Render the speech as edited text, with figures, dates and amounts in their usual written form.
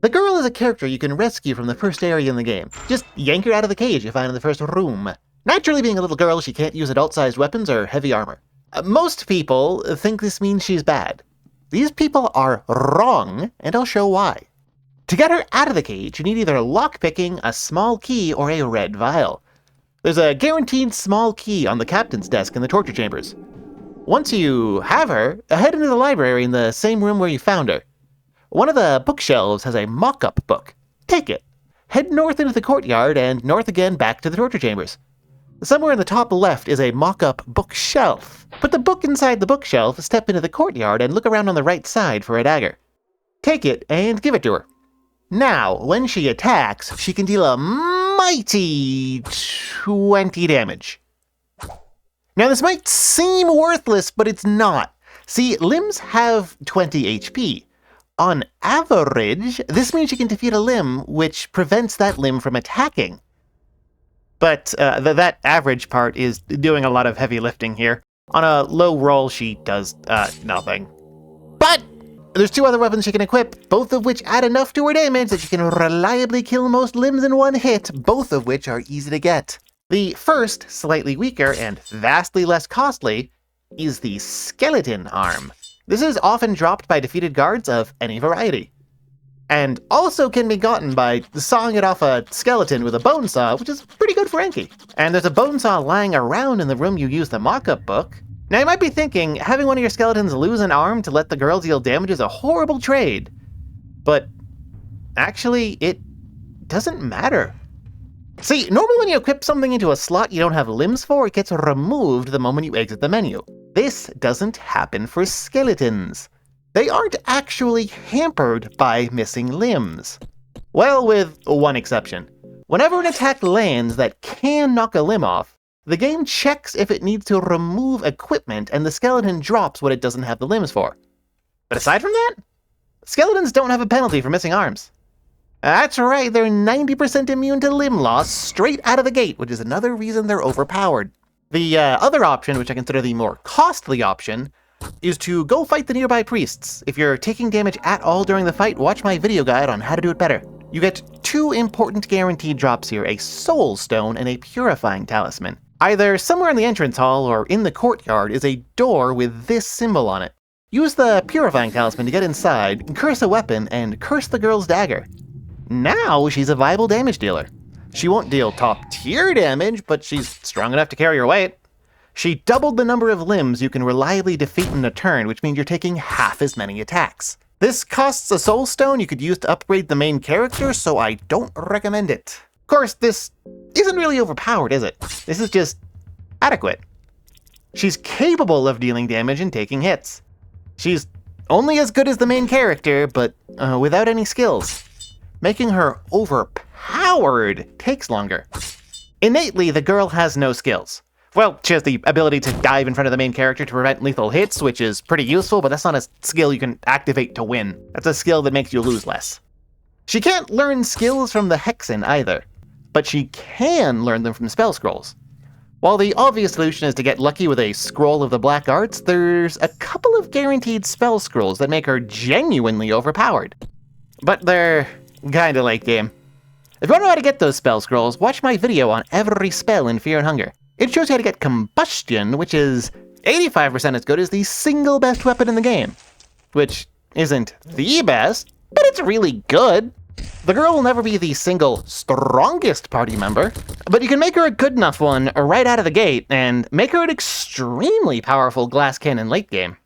The girl is a character you can rescue from the first area in the game. Just yank her out of the cage you find in the first room. Naturally, being a little girl, she can't use adult-sized weapons or heavy armor. Most people think this means she's bad. These people are wrong, and I'll show why. To get her out of the cage, you need either lockpicking, a small key, or a red vial. There's a guaranteed small key on the captain's desk in the torture chambers. Once you have her, head into the library in the same room where you found her. One of the bookshelves has a mock-up book. Take it. Head north into the courtyard and north again back to the torture chambers. Somewhere in the top left is a mock-up bookshelf. Put the book inside the bookshelf, step into the courtyard, and look around on the right side for a dagger. Take it and give it to her. Now, when she attacks, she can deal a mighty 20 damage. Now, this might seem worthless, but it's not. See, limbs have 20 HP. On average, this means you can defeat a limb, which prevents that limb from attacking. But that average part is doing a lot of heavy lifting here. On a low roll, she does nothing. But there's two other weapons she can equip, both of which add enough to her damage that she can reliably kill most limbs in one hit, both of which are easy to get. The first, slightly weaker and vastly less costly, is the skeleton arm. This is often dropped by defeated guards of any variety, and also can be gotten by sawing it off a skeleton with a bone saw, which is pretty good for Enki. And there's a bone saw lying around in the room you used the mock-up book. Now you might be thinking, having one of your skeletons lose an arm to let the girl deal damage is a horrible trade. But actually, it doesn't matter. See, normally when you equip something into a slot you don't have limbs for, it gets removed the moment you exit the menu. This doesn't happen for skeletons. They aren't actually hampered by missing limbs. Well, with one exception. Whenever an attack lands that can knock a limb off, the game checks if it needs to remove equipment and the skeleton drops what it doesn't have the limbs for. But aside from that, skeletons don't have a penalty for missing arms. That's right, they're 90% immune to limb loss straight out of the gate, which is another reason they're overpowered. The other option, which I consider the more costly option, is to go fight the nearby priests. If you're taking damage at all during the fight, watch my video guide on how to do it better. You get two important guaranteed drops here, a soul stone and a purifying talisman. Either somewhere in the entrance hall or in the courtyard is a door with this symbol on it. Use the purifying talisman to get inside, curse a weapon, and curse the girl's dagger. Now she's a viable damage dealer. She won't deal top tier damage, but she's strong enough to carry her weight. She doubled the number of limbs you can reliably defeat in a turn, which means you're taking half as many attacks. This costs a soul stone you could use to upgrade the main character, so I don't recommend it. Of course, this isn't really overpowered, is it? This is just adequate. She's capable of dealing damage and taking hits. She's only as good as the main character, but without any skills. Making her overpowered takes longer. Innately, the girl has no skills. Well, she has the ability to dive in front of the main character to prevent lethal hits, which is pretty useful, but that's not a skill you can activate to win. That's a skill that makes you lose less. She can't learn skills from the Hexen either, but she can learn them from spell scrolls. While the obvious solution is to get lucky with a scroll of the black arts, there's a couple of guaranteed spell scrolls that make her genuinely overpowered. But they're kinda late game. If you want to know how to get those spell scrolls, watch my video on every spell in Fear and Hunger. It shows you how to get Combustion, which is 85% as good as the single best weapon in the game. Which isn't the best, but it's really good. The girl will never be the single strongest party member, but you can make her a good enough one right out of the gate, and make her an extremely powerful glass cannon late game.